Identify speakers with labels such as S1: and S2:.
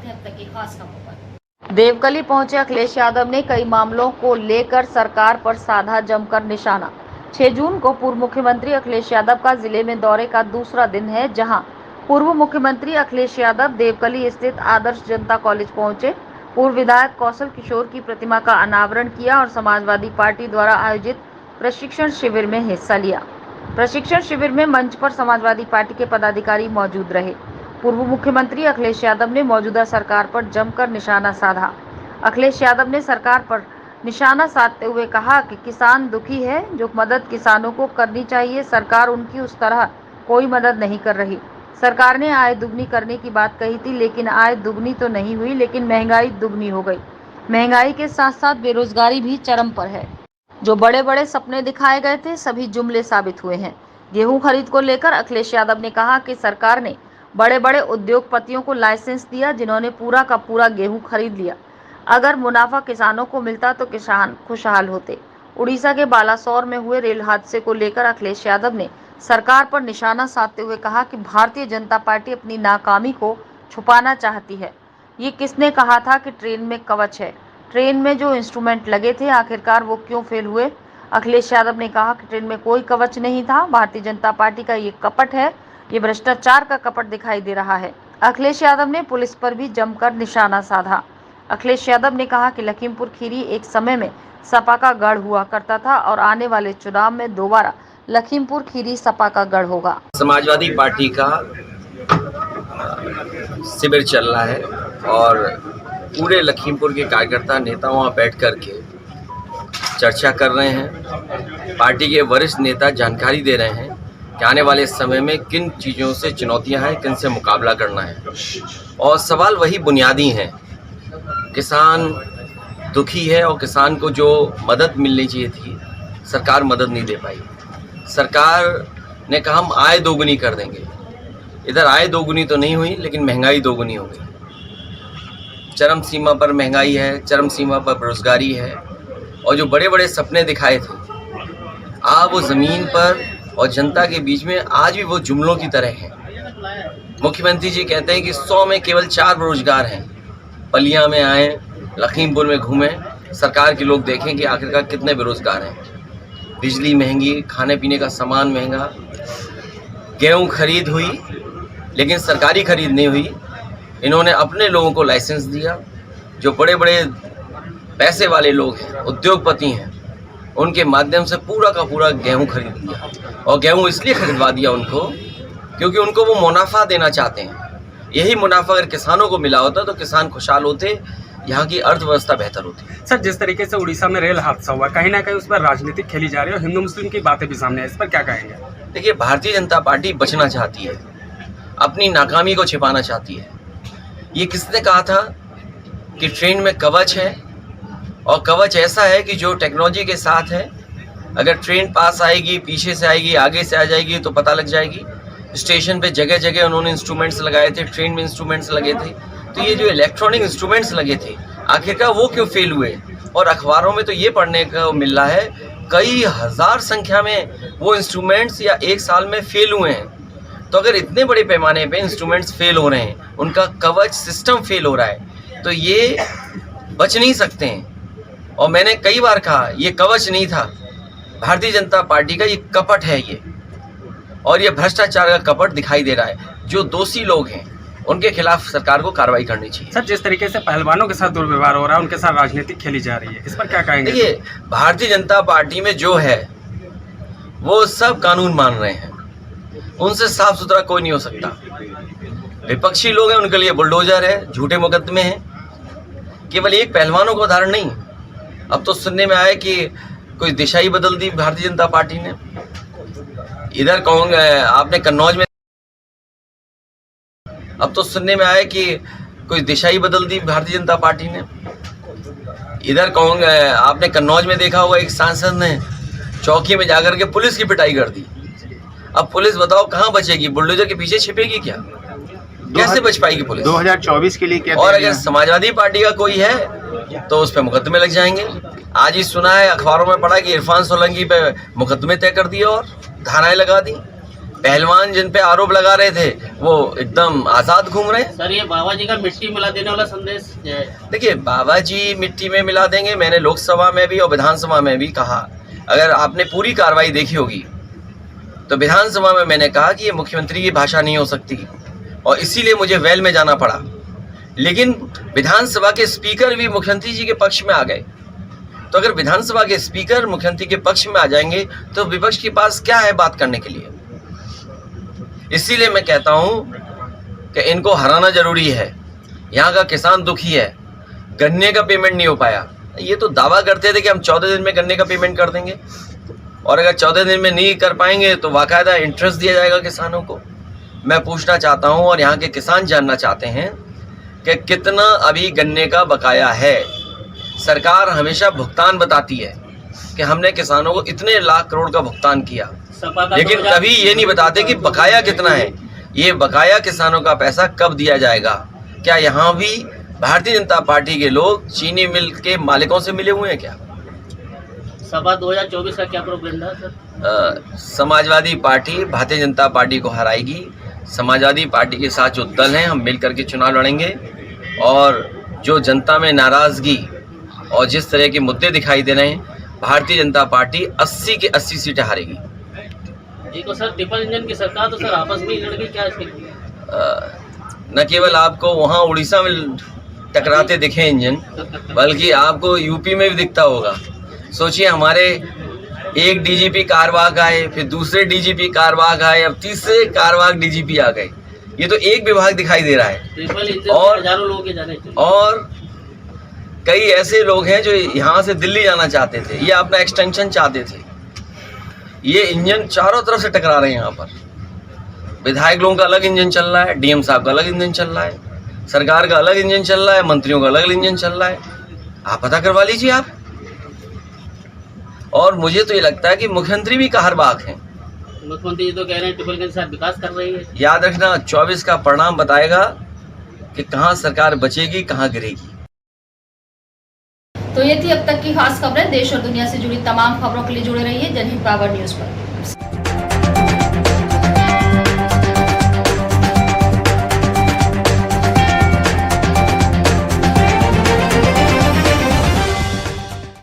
S1: काफी हद तक खास कम होगा।
S2: देवकली पहुंचे अखिलेश यादव ने कई मामलों को लेकर सरकार पर साधा जमकर निशाना। 6 जून को पूर्व मुख्यमंत्री अखिलेश यादव का जिले में दौरे का दूसरा दिन है, जहां पूर्व मुख्यमंत्री अखिलेश यादव देवकली स्थित आदर्श जनता कॉलेज पहुंचे, पूर्व विधायक कौशल किशोर की प्रतिमा का अनावरण किया और समाजवादी पार्टी द्वारा आयोजित प्रशिक्षण शिविर में हिस्सा लिया। प्रशिक्षण शिविर में मंच पर समाजवादी पार्टी के पदाधिकारी मौजूद रहे। पूर्व मुख्यमंत्री अखिलेश यादव ने मौजूदा सरकार पर जमकर निशाना साधा। अखिलेश यादव ने सरकार पर निशाना साधते हुए कहा कि किसान दुखी है, जो मदद किसानों को करनी चाहिए, सरकार उनकी उस तरह कोई मदद नहीं कर रही। सरकार ने आय दुगनी करने की बात कही थी, लेकिन आय दुगनी तो नहीं हुई, लेकिन महंगाई दुगनी हो गई। महंगाई के साथ साथ बेरोजगारी भी चरम पर है। जो बड़े बड़े सपने दिखाए गए थे, सभी जुमले साबित हुए हैं। गेहूं खरीद को लेकर अखिलेश यादव ने कहा कि सरकार ने बड़े बड़े उद्योगपतियों को लाइसेंस दिया, जिन्होंने पूरा का पूरा गेहूं खरीद लिया। अगर मुनाफा किसानों को मिलता तो किसान खुशहाल होते। उड़ीसा के बालासोर में हुए रेल हादसे को लेकर अखिलेश यादव ने सरकार पर निशाना साधते हुए कहा कि भारतीय जनता पार्टी अपनी नाकामी को छुपाना चाहती है। ये किसने कहा था कि ट्रेन में कवच है? ट्रेन में जो इंस्ट्रूमेंट लगे थे, आखिरकार वो क्यों फेल हुए? अखिलेश यादव ने कहा कि ट्रेन में कोई कवच नहीं था। भारतीय जनता पार्टी का ये कपट है, ये भ्रष्टाचार का कपट दिखाई दे रहा है। अखिलेश यादव ने पुलिस पर भी जमकर निशाना साधा। अखिलेश यादव ने कहा कि लखीमपुर खीरी एक समय में सपा का गढ़ हुआ करता था और आने वाले चुनाव में दोबारा लखीमपुर खीरी सपा का गढ़ होगा।
S3: समाजवादी पार्टी का शिविर चल रहा है और पूरे लखीमपुर के कार्यकर्ता नेता वहाँ बैठ कर के चर्चा कर रहे हैं। पार्टी के वरिष्ठ नेता जानकारी दे रहे हैं कि आने वाले समय में किन चीज़ों से चुनौतियां हैं, किन से मुकाबला करना है। और सवाल वही बुनियादी हैं। किसान दुखी है और किसान को जो मदद मिलनी चाहिए थी, सरकार मदद नहीं दे पाई। सरकार ने कहा हम आय दोगुनी कर देंगे। इधर आय दोगुनी तो नहीं हुई, लेकिन महंगाई दोगुनी हो गई। चरम सीमा पर महंगाई है, चरम सीमा पर बेरोजगारी है। और जो बड़े बड़े सपने दिखाए थे, आज वो ज़मीन पर और जनता के बीच में आज भी वो जुमलों की तरह हैं। मुख्यमंत्री जी कहते हैं कि 100 में केवल 4 बेरोजगार हैं। पलिया में आए, लखीमपुर में घूमें, सरकार के लोग देखें कि आखिरकार कितने बेरोजगार हैं। बिजली महंगी, खाने पीने का सामान महंगा। गेहूं खरीद हुई, लेकिन सरकारी खरीद नहीं हुई। इन्होंने अपने लोगों को लाइसेंस दिया। जो बड़े बड़े पैसे वाले लोग हैं, उद्योगपति हैं, उनके माध्यम से पूरा का पूरा गेहूं खरीद लिया। और गेहूं इसलिए खरीदवा दिया उनको क्योंकि उनको वो मुनाफा देना चाहते हैं। यही मुनाफा अगर किसानों को मिला होता तो किसान खुशहाल होते, यहाँ की अर्थव्यवस्था बेहतर होती।
S4: सर, जिस तरीके से उड़ीसा में रेल हादसा हुआ, कहीं ना कहीं उस पर राजनीति खेली जा रही है और हिंदू मुस्लिम की बातें भी सामने है, इस पर क्या कहेंगे?
S3: देखिए, भारतीय जनता पार्टी बचना चाहती है, अपनी नाकामी को छिपाना चाहती है। ये किसने कहा था कि ट्रेन में कवच है? और कवच ऐसा है कि जो टेक्नोलॉजी के साथ है। अगर ट्रेन पास आएगी, पीछे से आएगी, आगे से आ जाएगी तो पता लग जाएगी। स्टेशन पे जगह जगह उन्होंने इंस्ट्रूमेंट्स लगाए थे, ट्रेन में इंस्ट्रूमेंट्स लगे थे। तो ये जो इलेक्ट्रॉनिक इंस्ट्रूमेंट्स लगे थे, आखिरकार वो क्यों फेल हुए? और अखबारों में तो ये पढ़ने को मिल रहा है कई हजार संख्या में वो इंस्ट्रूमेंट्स या एक साल में फेल हुए हैं। तो अगर इतने बड़े पैमाने पे इंस्ट्रूमेंट्स फेल हो रहे हैं, उनका कवच सिस्टम फेल हो रहा है, तो ये बच नहीं सकते हैं। और मैंने कई बार कहा ये कवच नहीं था, भारतीय जनता पार्टी का ये कपट है ये, और ये भ्रष्टाचार का कपट दिखाई दे रहा है। जो दोषी लोग हैं उनके खिलाफ सरकार को कार्रवाई करनी चाहिए।
S4: सर, जिस तरीके से पहलवानों के साथ दुर्व्यवहार हो रहा है, उनके साथ राजनीति खेली जा रही है, इस पर क्या कहेंगे?
S3: देखिए, भारतीय जनता पार्टी में जो है वो सब कानून मान रहे हैं, उनसे साफ सुथरा कोई नहीं हो सकता। विपक्षी लोग हैं, उनके लिए बुलडोजर है, झूठे मुकदमे हैं। केवल एक पहलवानों का उदाहरण नहीं, अब तो सुनने में आया कि कोई दिशा ही बदल दी भारतीय जनता पार्टी ने। इधर कहूँगा आपने कन्नौज में, अब तो सुनने में आया कि कोई दिशा ही बदल दी भारतीय जनता पार्टी ने। इधर कहूँगा आपने कन्नौज में देखा होगा, एक सांसद ने चौकी में जाकर के पुलिस की पिटाई कर दी। अब पुलिस बताओ कहाँ बचेगी? बुलडोजर के पीछे छिपेगी क्या? कैसे बच पाएगी पुलिस?
S5: 2024 के लिए क्या?
S3: और अगर समाजवादी पार्टी का कोई है तो उस पर मुकदमे लग जाएंगे। आज ही सुना है, अखबारों में पढ़ा कि इरफान सोलंकी पे मुकदमे तय कर दिए और धाराएं लगा दी। पहलवान जिन पे आरोप लगा रहे थे वो एकदम आजाद घूम रहे हैं।
S1: सर, ये बाबा जी का मिट्टी मिला देने वाला संदेश है।
S3: देखिए, बाबा जी मिट्टी में मिला देंगे, मैंने लोकसभा में भी और विधानसभा में भी कहा। अगर आपने पूरी कार्रवाई देखी होगी तो विधानसभा में मैंने कहा कि ये मुख्यमंत्री की भाषा नहीं हो सकती और इसीलिए मुझे वेल में जाना पड़ा। लेकिन विधानसभा के स्पीकर भी मुख्यमंत्री जी के पक्ष में आ गए। तो अगर विधानसभा के स्पीकर मुख्यमंत्री के पक्ष में आ जाएंगे तो विपक्ष के पास क्या है बात करने के लिए। इसीलिए मैं कहता हूं कि इनको हराना जरूरी है। यहाँ का किसान दुखी है, गन्ने का पेमेंट नहीं हो पाया। ये तो दावा करते थे कि हम 14 दिन में गन्ने का पेमेंट कर देंगे और अगर 14 दिन में नहीं कर पाएंगे तो बाकायदा इंटरेस्ट दिया जाएगा किसानों को। मैं पूछना चाहता हूं और यहाँ के किसान जानना चाहते हैं कि कितना अभी गन्ने का बकाया है। सरकार हमेशा भुगतान बताती है कि हमने किसानों को इतने लाख करोड़ का भुगतान किया, लेकिन कभी ये नहीं बताते कि बकाया कितना है। ये बकाया किसानों का पैसा कब दिया जाएगा। क्या यहाँ भी भारतीय जनता पार्टी के लोग चीनी मिल के मालिकों से मिले हुए हैं क्या?
S1: सपा 2024 का क्या प्रोग्राम है sir?
S3: Samajwadi party Bharatiya Janata party को हराएगी। समाजवादी पार्टी के साथ जो दल हैं हम मिल करके चुनाव लड़ेंगे और जो जनता में नाराजगी और जिस तरह के मुद्दे दिखाई दे रहे हैं, भारतीय जनता पार्टी 80 के 80 सीटें हारेगी।
S1: एक तो सर ट्रिपल इंजन की सरकार तो सर आपस में ही लड़ गई क्या इसके?
S3: न केवल आपको वहाँ उड़ीसा में टकराते दिखे इंजन, बल्कि आपको यूपी में भी दिखता होगा। सोचिए, हमारे एक डीजीपी कारवाक आए, फिर दूसरे डीजीपी कारवाक आए, अब तीसरे कारवाक डीजीपी आ गए। ये तो एक विभाग दिखाई दे रहा है।
S1: ट्रिपल इंजन
S3: और
S1: हजारों लोगों के जाने
S3: और कई ऐसे लोग हैं जो यहाँ से दिल्ली जाना चाहते थे, ये अपना एक्सटेंशन चाहते थे। ये इंजन चारों तरफ से टकरा रहे हैं। यहाँ पर विधायक लोगों का अलग इंजन चल रहा है, डीएम साहब का अलग इंजन चल रहा है, सरकार का अलग इंजन चल रहा है, मंत्रियों का अलग इंजन चल रहा है। आप पता करवा लीजिए आप। और मुझे तो ये लगता है कि मुख्यमंत्री भी कहरबाग हैं।
S1: मुख्यमंत्री जी तो कह रहे हैं ट्रिपल इंजन के साथ विकास कर रही है।
S3: याद रखना, 24 का परिणाम बताएगा कि कहाँ सरकार बचेगी, कहाँ गिरेगी।
S2: तो ये थी अब तक की खास खबरें। देश और दुनिया से जुड़ी तमाम खबरों के लिए जुड़े रहिए जनहित पावर न्यूज पर।